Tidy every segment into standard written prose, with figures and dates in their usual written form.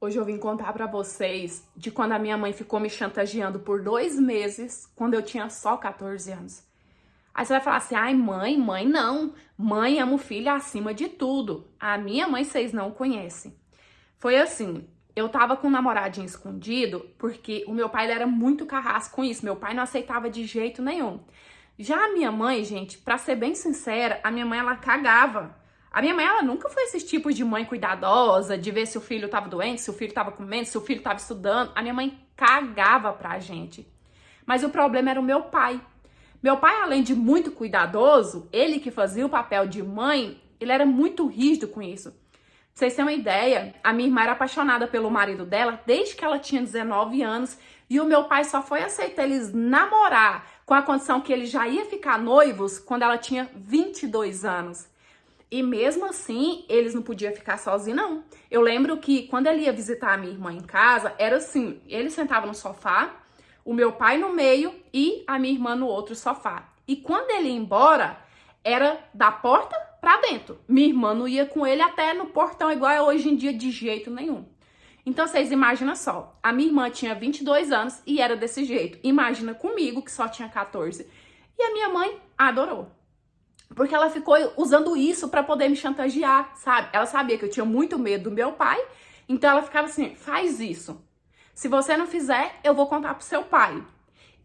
Hoje eu vim contar pra vocês de quando a minha mãe ficou me chantageando por 2 meses, quando eu tinha só 14 anos. Aí você vai falar assim, ai mãe não. Mãe ama o filho acima de tudo. A minha mãe vocês não conhecem. Foi assim, eu tava com um namoradinho escondido, porque o meu pai ele era muito carrasco com isso. Meu pai não aceitava de jeito nenhum. Já a minha mãe, gente, pra ser bem sincera, a minha mãe ela cagava. A minha mãe, ela nunca foi esse tipo de mãe cuidadosa, de ver se o filho tava doente, se o filho tava comendo, se o filho tava estudando. A minha mãe cagava pra gente. Mas o problema era o meu pai. Meu pai, além de muito cuidadoso, ele que fazia o papel de mãe, ele era muito rígido com isso. Pra vocês terem uma ideia, a minha irmã era apaixonada pelo marido dela desde que ela tinha 19 anos e o meu pai só foi aceitar eles namorar com a condição que eles já ia ficar noivos quando ela tinha 22 anos. E mesmo assim, eles não podiam ficar sozinhos, não. Eu lembro que quando ele ia visitar a minha irmã em casa, era assim, ele sentava no sofá, o meu pai no meio e a minha irmã no outro sofá. E quando ele ia embora, era da porta pra dentro. Minha irmã não ia com ele até no portão, igual é hoje em dia, de jeito nenhum. Então, vocês imaginam só, a minha irmã tinha 22 anos e era desse jeito. Imagina comigo, que só tinha 14. E a minha mãe adorou. Porque ela ficou usando isso pra poder me chantagear, sabe? Ela sabia que eu tinha muito medo do meu pai, então ela ficava assim, faz isso. Se você não fizer, eu vou contar pro seu pai.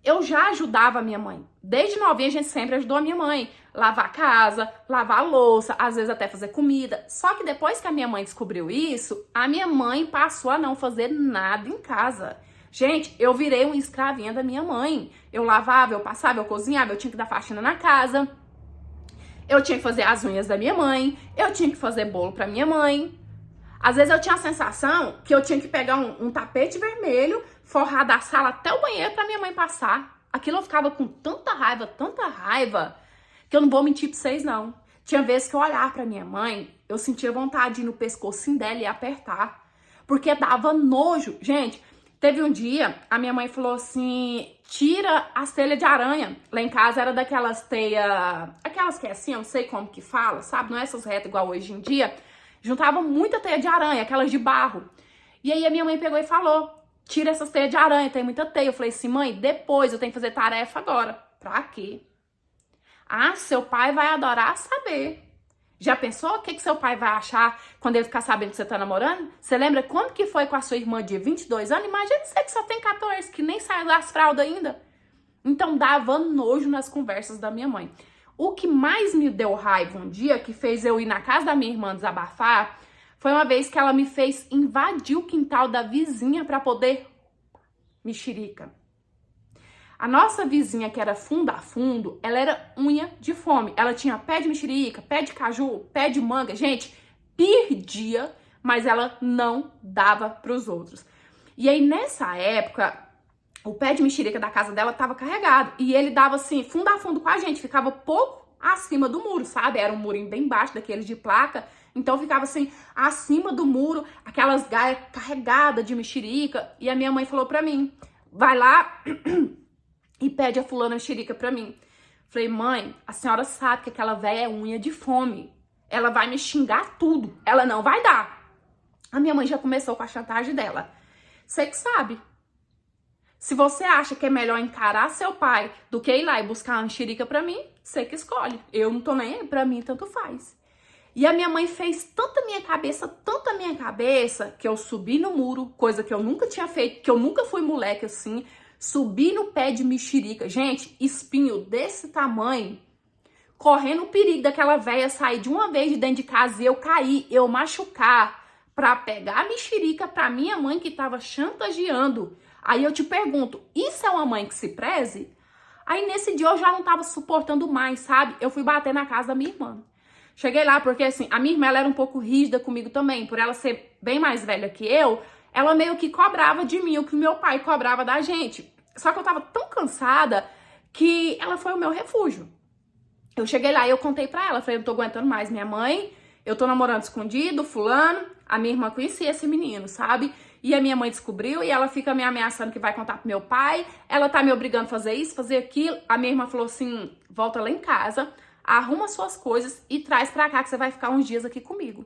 Eu já ajudava a minha mãe. Desde novinha a gente sempre ajudou a minha mãe. Lavar a casa, lavar a louça, às vezes até fazer comida. Só que depois que a minha mãe descobriu isso, a minha mãe passou a não fazer nada em casa. Gente, eu virei uma escravinha da minha mãe. Eu lavava, eu passava, eu cozinhava, eu tinha que dar faxina na casa. Eu tinha que fazer as unhas da minha mãe, eu tinha que fazer bolo pra minha mãe. Às vezes eu tinha a sensação que eu tinha que pegar um tapete vermelho, forrar da sala até o banheiro pra minha mãe passar. Aquilo eu ficava com tanta raiva, que eu não vou mentir pra vocês, não. Tinha vezes que eu olhava pra minha mãe, eu sentia vontade de ir no pescocinho dela e apertar. Porque dava nojo. Gente, teve um dia, a minha mãe falou assim, tira as telhas de aranha. Lá em casa era daquelas teias, aquelas que é assim, eu não sei como que fala, sabe? Não é essas retas igual hoje em dia. Juntava muita teia de aranha, aquelas de barro. E aí a minha mãe pegou e falou, tira essas teias de aranha, tem muita teia. Eu falei assim, mãe, depois eu tenho que fazer tarefa agora. Pra quê? Ah, seu pai vai adorar saber. Já pensou o que seu pai vai achar quando ele ficar sabendo que você tá namorando? Você lembra quando que foi com a sua irmã de 22 anos? Imagina você que só tem 14, que nem saiu das fraldas ainda. Então dava nojo nas conversas da minha mãe. O que mais me deu raiva um dia, que fez eu ir na casa da minha irmã desabafar, foi uma vez que ela me fez invadir o quintal da vizinha pra poder mexerica. A nossa vizinha, que era fundo a fundo, ela era unha de fome. Ela tinha pé de mexerica, pé de caju, pé de manga. Gente, perdia, mas ela não dava pros outros. E aí, nessa época, o pé de mexerica da casa dela tava carregado. E ele dava assim, fundo a fundo com a gente. Ficava pouco acima do muro, sabe? Era um murinho bem baixo, daqueles de placa. Então, ficava assim, acima do muro, aquelas gaias carregadas de mexerica. E a minha mãe falou pra mim, vai lá e pede a fulana mexerica pra mim. Falei, mãe, a senhora sabe que aquela véia é unha de fome. Ela vai me xingar tudo. Ela não vai dar. A minha mãe já começou com a chantagem dela. Você que sabe. Se você acha que é melhor encarar seu pai do que ir lá e buscar uma mexerica pra mim, você que escolhe. Eu não tô nem aí, pra mim tanto faz. E a minha mãe fez tanta minha cabeça, que eu subi no muro, coisa que eu nunca tinha feito, que eu nunca fui moleque assim, subi no pé de mexerica, gente, espinho desse tamanho, correndo o perigo daquela véia sair de uma vez de dentro de casa e eu cair, eu machucar, pra pegar a mexerica pra minha mãe que tava chantageando. Aí eu te pergunto, isso é uma mãe que se preze? Aí nesse dia eu já não tava suportando mais, sabe? Eu fui bater na casa da minha irmã. Cheguei lá porque assim, a minha irmã ela era um pouco rígida comigo também, por ela ser bem mais velha que eu, ela meio que cobrava de mim o que o meu pai cobrava da gente. Só que eu tava tão cansada que ela foi o meu refúgio. Eu cheguei lá e eu contei pra ela, falei, eu não tô aguentando mais minha mãe, eu tô namorando escondido, fulano, a minha irmã conhecia esse menino, sabe? E a minha mãe descobriu e ela fica me ameaçando que vai contar pro meu pai, ela tá me obrigando a fazer isso, fazer aquilo. A minha irmã falou assim, volta lá em casa, arruma suas coisas e traz pra cá que você vai ficar uns dias aqui comigo.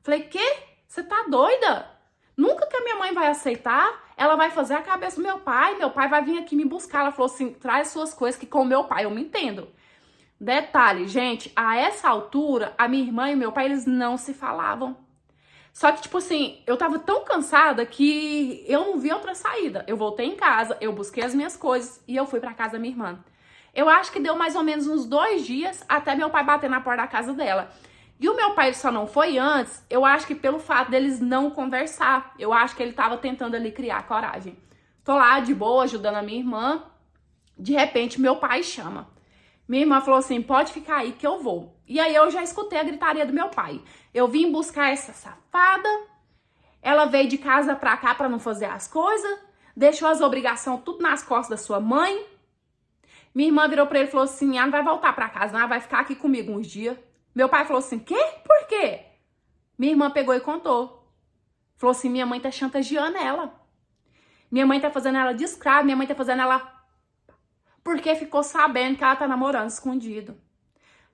Falei, quê? Você tá doida? Nunca que a minha mãe vai aceitar, ela vai fazer a cabeça do meu pai vai vir aqui me buscar. Ela falou assim, traz suas coisas que com o meu pai eu me entendo. Detalhe, gente, a essa altura, a minha irmã e o meu pai, eles não se falavam. Só que, tipo assim, eu tava tão cansada que eu não vi outra saída. Eu voltei em casa, eu busquei as minhas coisas e eu fui pra casa da minha irmã. Eu acho que deu mais ou menos uns 2 dias até meu pai bater na porta da casa dela. E o meu pai só não foi antes, eu acho que pelo fato deles não conversar. Eu acho que ele tava tentando ali criar coragem. Tô lá de boa, ajudando a minha irmã. De repente, meu pai chama. Minha irmã falou assim, pode ficar aí que eu vou. E aí eu já escutei a gritaria do meu pai. Eu vim buscar essa safada, ela veio de casa pra cá pra não fazer as coisas, deixou as obrigações tudo nas costas da sua mãe. Minha irmã virou pra ele e falou assim, ela não vai voltar pra casa, não, ela vai ficar aqui comigo uns dias. Meu pai falou assim, quê? Por quê? Minha irmã pegou e contou. Falou assim, minha mãe tá chantageando ela. Minha mãe tá fazendo ela de escrava, minha mãe tá fazendo ela... Porque ficou sabendo que ela tá namorando escondido.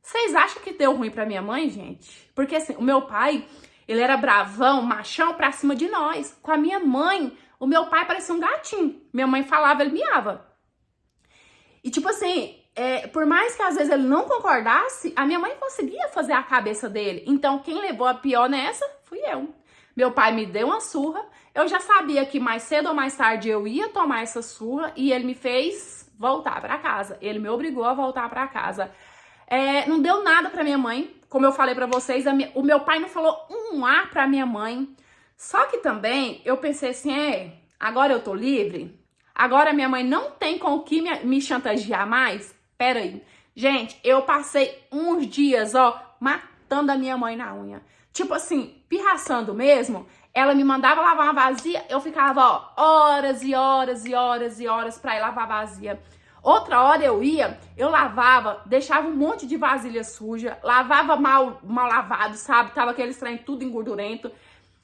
Vocês acham que deu ruim pra minha mãe, gente? Porque assim, o meu pai, ele era bravão, machão pra cima de nós. Com a minha mãe, o meu pai parecia um gatinho. Minha mãe falava, ele miava. E tipo assim, por mais que às vezes ele não concordasse, a minha mãe conseguia fazer a cabeça dele. Então quem levou a pior nessa fui eu. Meu pai me deu uma surra. Eu já sabia que mais cedo ou mais tarde eu ia tomar essa surra e ele me fez voltar pra casa. Ele me obrigou a voltar pra casa. Não deu nada pra minha mãe. Como eu falei pra vocês, o meu pai não falou um A pra minha mãe. Só que também eu pensei assim, agora eu tô livre? Agora minha mãe não tem com o que me chantagear mais? Pera aí. Gente, eu passei uns dias, matando a minha mãe na unha. Tipo assim, pirraçando mesmo. Ela me mandava lavar uma vasilha, eu ficava, horas e horas e horas e horas pra ir lavar a vasilha. Outra hora eu ia, eu lavava, deixava um monte de vasilha suja, lavava mal lavado, sabe? Tava aquele trem tudo engordurento.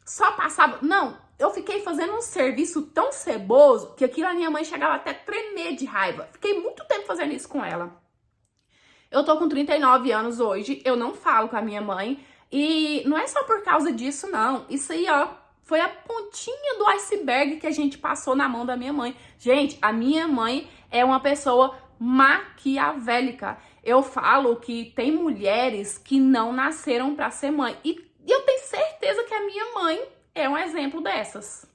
Só passava... Não, eu fiquei fazendo um serviço tão ceboso que aquilo a minha mãe chegava até a tremer de raiva. Fiquei muito tempo fazendo isso com ela. Eu tô com 39 anos hoje, eu não falo com a minha mãe. E não é só por causa disso, não. Isso aí, foi a pontinha do iceberg que a gente passou na mão da minha mãe. Gente, a minha mãe é uma pessoa maquiavélica. Eu falo que tem mulheres que não nasceram pra ser mãe. E eu tenho certeza que a minha mãe é um exemplo dessas.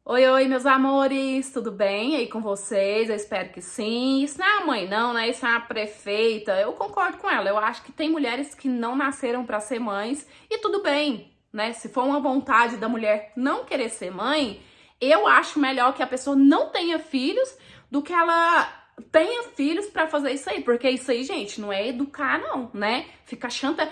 Oi, meus amores, tudo bem aí com vocês? Eu espero que sim. Isso não é a mãe não, né? Isso é a prefeita. Eu concordo com ela. Eu acho que tem mulheres que não nasceram pra ser mães e tudo bem, né? Se for uma vontade da mulher não querer ser mãe, eu acho melhor que a pessoa não tenha filhos do que ela tenha filhos pra fazer isso aí. Porque isso aí, gente, não é educar não, né? Fica chanta.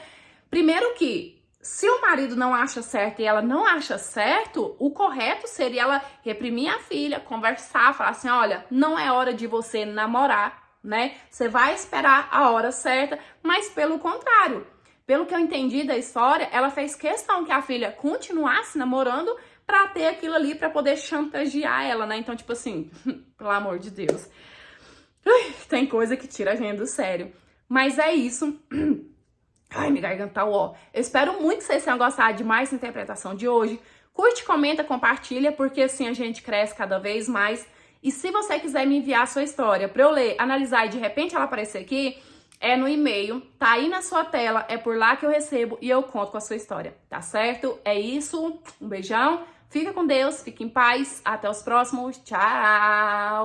Primeiro que... Se o marido não acha certo e ela não acha certo, o correto seria ela reprimir a filha, conversar, falar assim, olha, não é hora de você namorar, né? Você vai esperar a hora certa, mas pelo contrário, pelo que eu entendi da história, ela fez questão que a filha continuasse namorando pra ter aquilo ali, pra poder chantagear ela, né? Então, tipo assim, pelo amor de Deus. Tem coisa que tira a gente do sério. Mas é isso. Ai, minha garganta tá ó. Eu espero muito que vocês tenham gostado de mais essa interpretação de hoje. Curte, comenta, compartilha, porque assim a gente cresce cada vez mais. E se você quiser me enviar a sua história pra eu ler, analisar e de repente ela aparecer aqui, é no e-mail, tá aí na sua tela, é por lá que eu recebo e eu conto com a sua história, tá certo? É isso, um beijão, fica com Deus, fique em paz, até os próximos, tchau!